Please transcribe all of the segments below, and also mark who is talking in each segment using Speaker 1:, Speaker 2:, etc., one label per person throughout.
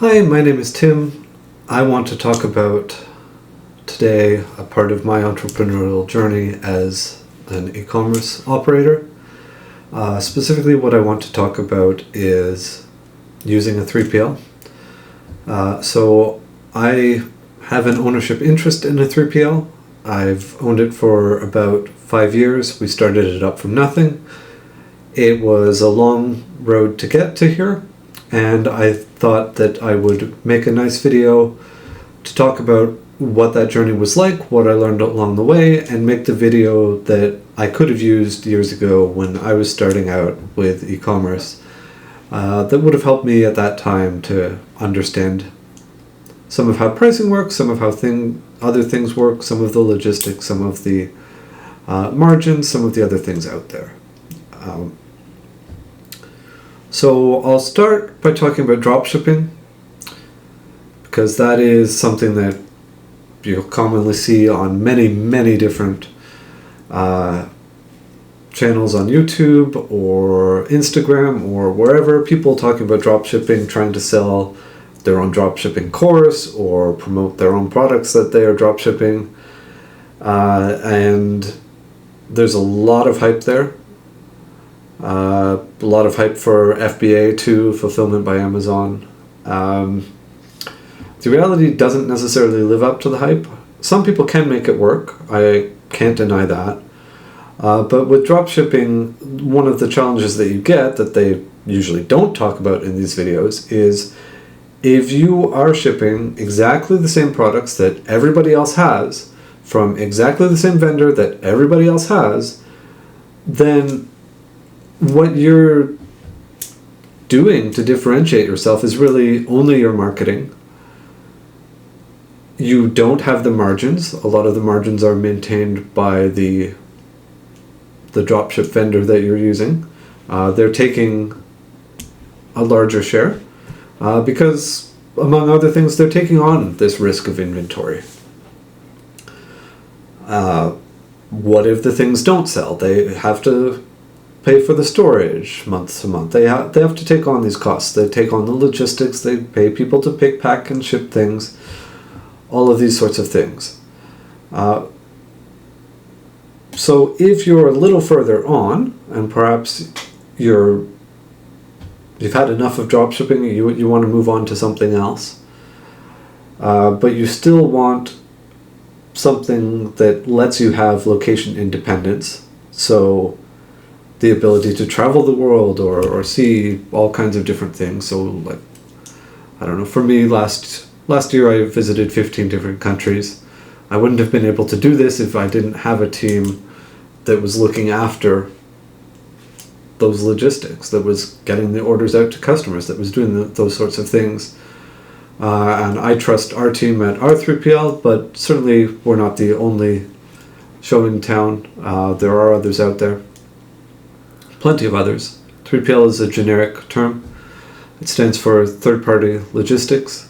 Speaker 1: Hi, my name is Tim. I want to talk about today a part of my entrepreneurial journey as an e-commerce operator. Specifically, what I want to talk about is using a 3PL. So I have an ownership interest in a 3PL. I've owned it for about 5 years. We started it up from nothing. It was a long road to get to here, and I thought that I would make a nice video to talk about what that journey was like, what I learned along the way, and make the video that I could have used years ago when I was starting out with e-commerce. That would have helped me at that time to understand some of how pricing works, some of how other things work, some of the logistics, some of the margins, some of the other things out there. So I'll start by talking about dropshipping, because that is something that you'll commonly see on many different channels on YouTube or Instagram or wherever. People talking about dropshipping, trying to sell their own dropshipping course or promote their own products that they are dropshipping. And there's a lot of hype there. A lot of hype for FBA too, Fulfillment by Amazon. The reality doesn't necessarily live up to the hype. Some people can make it work. I can't deny that. But with dropshipping, one of the challenges that you get that they usually don't talk about in these videos is if you are shipping exactly the same products that everybody else has from exactly the same vendor that everybody else has, then what you're doing to differentiate yourself is really only your marketing. You don't have the margins. A lot of the margins are maintained by the dropship vendor that you're using. They're taking a larger share because, among other things, they're taking on this risk of inventory. What if the things don't sell? They have to pay for the storage month to month. They have to take on these costs. They take on the logistics. They pay people to pick, pack, and ship things. All of these sorts of things. So if you're a little further on, and perhaps you've had enough of dropshipping, you want to move on to something else, but you still want something that lets you have location independence. So the ability to travel the world or see all kinds of different things. So, like, I don't know, for me, last year I visited 15 different countries. I wouldn't have been able to do this if I didn't have a team that was looking after those logistics, that was getting the orders out to customers, that was doing those sorts of things. And I trust our team at our 3PL, but certainly we're not the only show in town. There are others out there. Plenty of others. 3PL is a generic term. It stands for third-party logistics,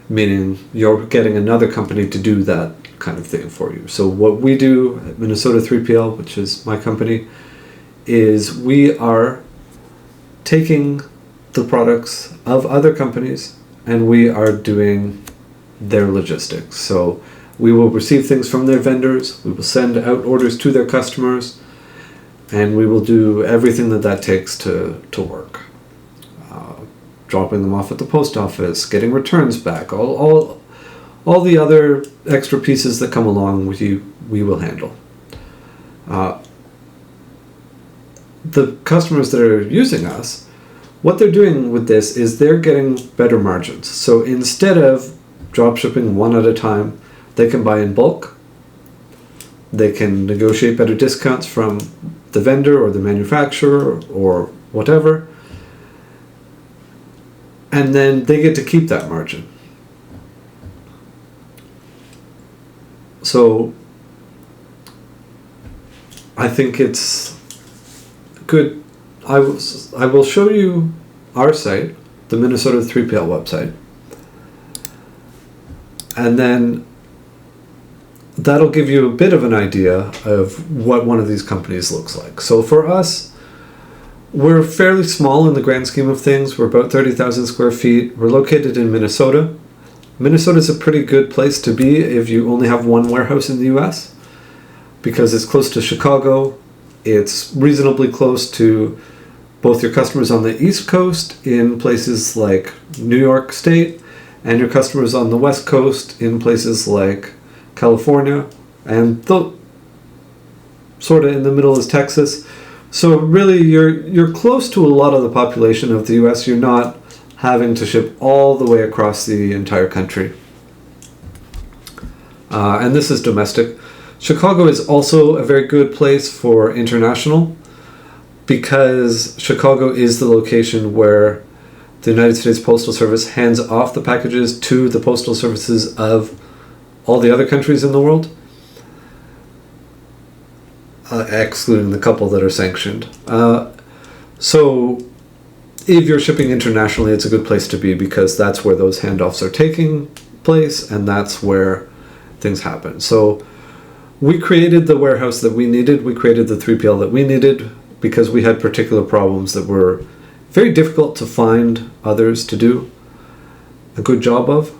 Speaker 1: meaning you're getting another company to do that kind of thing for you. So what we do at Minnesota 3PL, which is my company, is we are taking the products of other companies and we are doing their logistics. So we will receive things from their vendors, we will send out orders to their customers, and we will do everything that takes to work. Dropping them off at the post office, getting returns back, all the other extra pieces that come along with you, we will handle. The customers that are using us, what they're doing with this is they're getting better margins. So instead of dropshipping one at a time, they can buy in bulk. They can negotiate better discounts from the vendor or the manufacturer or whatever. And then they get to keep that margin. So I think it's good. I will show you our site, the Minnesota 3PL website. And then that'll give you a bit of an idea of what one of these companies looks like. So for us, We're fairly small in the grand scheme of things. We're about 30,000 square feet. We're located in Minnesota. Minnesota is a pretty good place to be if you only have one warehouse in the US, because it's close to Chicago. It's reasonably close to both your customers on the East Coast in places like New York State and your customers on the West Coast in places like California, and sort of in the middle is Texas. So really you're close to a lot of the population of the US. You're not having to ship all the way across the entire country. And this is domestic. Chicago is also a very good place for international, because Chicago is the location where the United States Postal Service hands off the packages to the postal services of all the other countries in the world, excluding the couple that are sanctioned. So if you're shipping internationally, it's a good place to be, because that's where those handoffs are taking place, and that's where things happen. So we created the warehouse that we needed. We created the 3PL that we needed because we had particular problems that were very difficult to find others to do a good job of.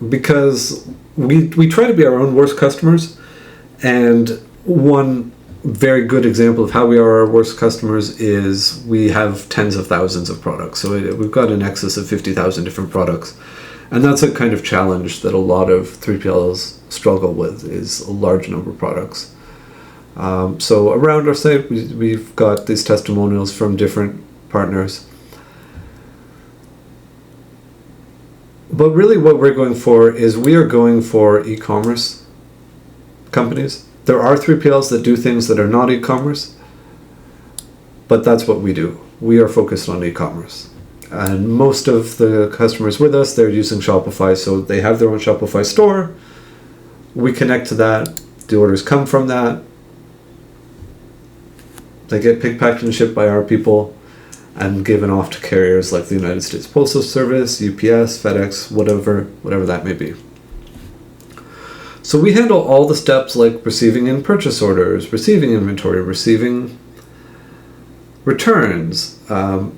Speaker 1: Because we try to be our own worst customers, and one very good example of how we are our worst customers is we have tens of thousands of products. So we've got an excess of 50,000 different products. And that's a kind of challenge that a lot of 3PLs struggle with, is a large number of products. So around our site, we've got these testimonials from different partners. But really what we're going for is we are going for e-commerce companies. There are 3PLs that do things that are not e-commerce, but that's what we do. We are focused on e-commerce. And most of the customers with us, they're using Shopify, so they have their own Shopify store. We connect to that. The orders come from that. They get picked, packed, and shipped by our people and given off to carriers like the United States Postal Service, UPS, FedEx, whatever that may be. So we handle all the steps like receiving in purchase orders, receiving inventory, receiving returns,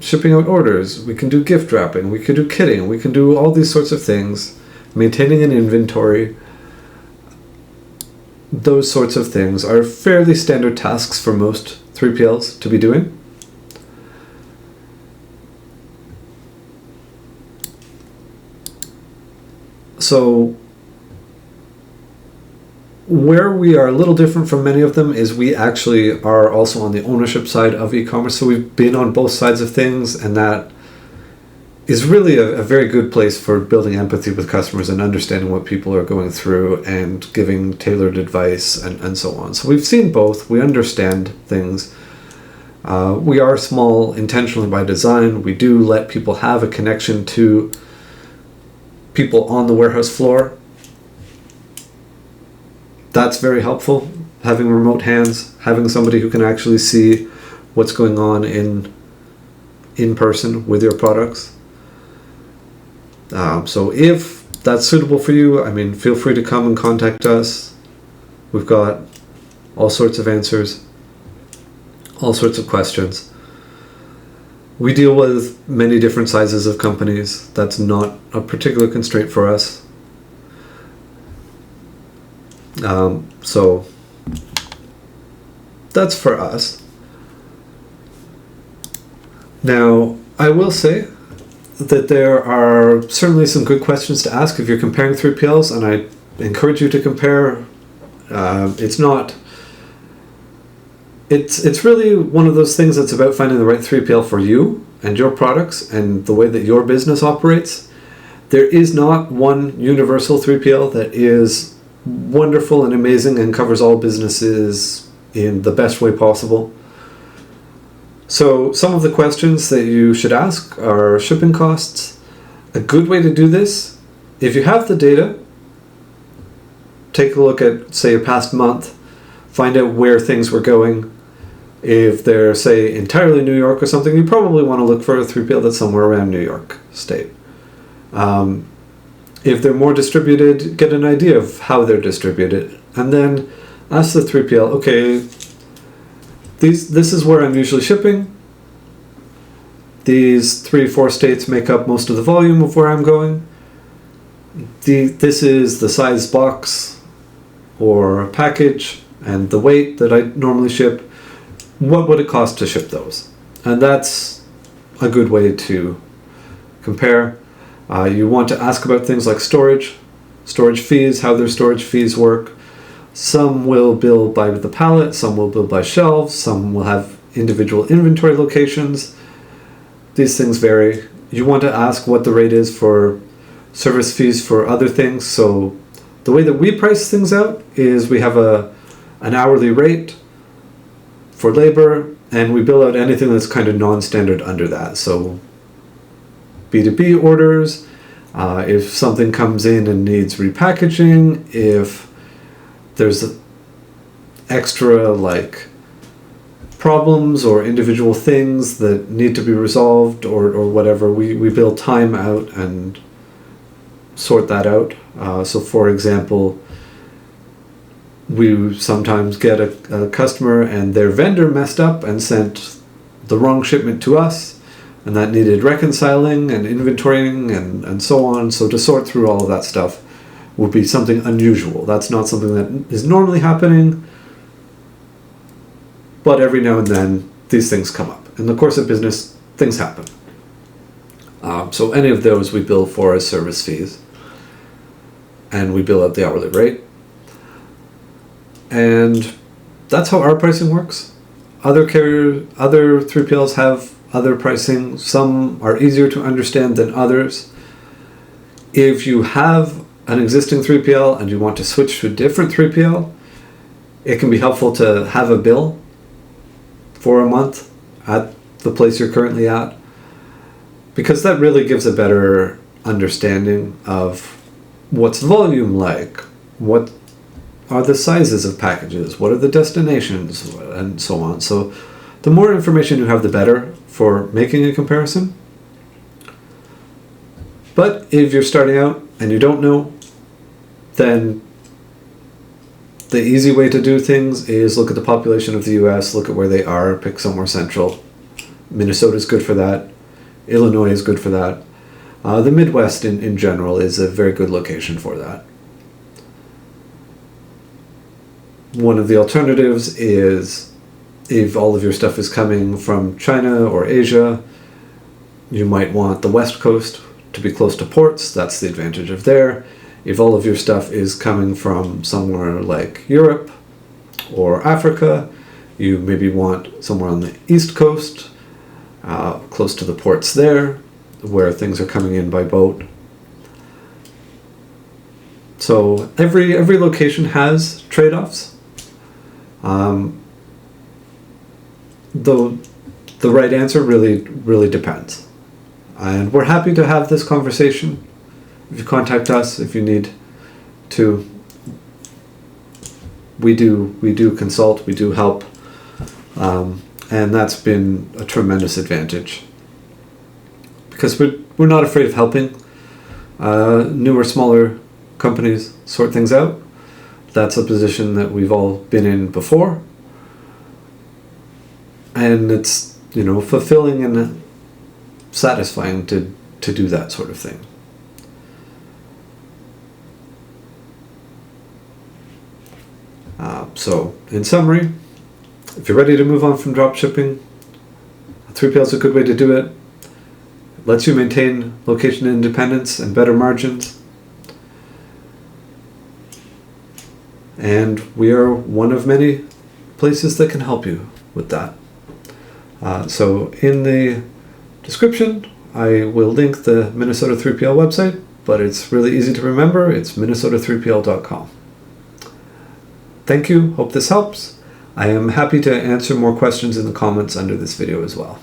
Speaker 1: shipping out orders. We can do gift wrapping, we can do kitting, we can do all these sorts of things, maintaining an inventory. Those sorts of things are fairly standard tasks for most 3PLs to be doing. So where we are a little different from many of them is we actually are also on the ownership side of e-commerce. So we've been on both sides of things, and that is really a very good place for building empathy with customers and understanding what people are going through and giving tailored advice and so on. So we've seen both. We understand things. We are small intentionally by design. We do let people have a connection to people on the warehouse floor. That's very helpful. Having remote hands, having somebody who can actually see what's going on in person with your products. So if that's suitable for you, feel free to come and contact us. We've got all sorts of answers, all sorts of questions. We deal with many different sizes of companies. That's not a particular constraint for us. So that's for us. Now, I will say that there are certainly some good questions to ask if you're comparing 3PLs, and I encourage you to compare. It's really one of those things that's about finding the right 3PL for you and your products and the way that your business operates. There is not one universal 3PL that is wonderful and amazing and covers all businesses in the best way possible. So some of the questions that you should ask are shipping costs. A good way to do this, if you have the data, take a look at, say, a past month, find out where things were going. If they're, say, entirely New York or something, you probably want to look for a 3PL that's somewhere around New York State. If they're more distributed, get an idea of how they're distributed. And then ask the 3PL, okay, this is where I'm usually shipping. These 3-4 states make up most of the volume of where I'm going. This is the size box or package and the weight that I normally ship. What would it cost to ship those? And that's a good way to compare. You want to ask about things like storage fees, how their storage fees work. Some will bill by the pallet, some will bill by shelves, some will have individual inventory locations. These things vary. You want to ask what the rate is for service fees for other things. So the way that we price things out is we have an hourly rate for labor, and we bill out anything that's kind of non-standard under that. So B2B orders, if something comes in and needs repackaging, if there's extra like problems or individual things that need to be resolved or whatever, we bill time out and sort that out. So for example, we sometimes get a customer and their vendor messed up and sent the wrong shipment to us, and that needed reconciling and inventorying and so on. So to sort through all of that stuff would be something unusual. That's not something that is normally happening, but every now and then these things come up. In the course of business, things happen. So any of those we bill for as service fees, and we bill at the hourly rate. And that's how our pricing works. Other 3PLs have other pricing. Some are easier to understand than others. If you have an existing 3PL and you want to switch to a different 3PL, it can be helpful to have a bill for a month at the place you're currently at, because that really gives a better understanding of what's volume like, what are the sizes of packages, what are the destinations, and so on. So the more information you have, the better for making a comparison. But if you're starting out and you don't know, then the easy way to do things is look at the population of the US, look at where they are, pick somewhere central. Minnesota is good for that. Illinois is good for that. The Midwest in general is a very good location for that. One of the alternatives is if all of your stuff is coming from China or Asia, you might want the West Coast to be close to ports. That's the advantage of there. If all of your stuff is coming from somewhere like Europe or Africa, you maybe want somewhere on the East Coast, close to the ports there, where things are coming in by boat. So every location has trade-offs. Though the right answer really depends. And we're happy to have this conversation. If you contact us, if you need to, we do consult, we do help, and that's been a tremendous advantage, because we're not afraid of helping newer, smaller companies sort things out. That's a position that we've all been in before, and it's fulfilling and satisfying to do that sort of thing. So, in summary, if you're ready to move on from drop shipping, 3PL is a good way to do it. It lets you maintain location independence and better margins. And we are one of many places that can help you with that. So in the description, I will link the Minnesota 3PL website, but it's really easy to remember. It's minnesota3pl.com. Thank you. Hope this helps. I am happy to answer more questions in the comments under this video as well.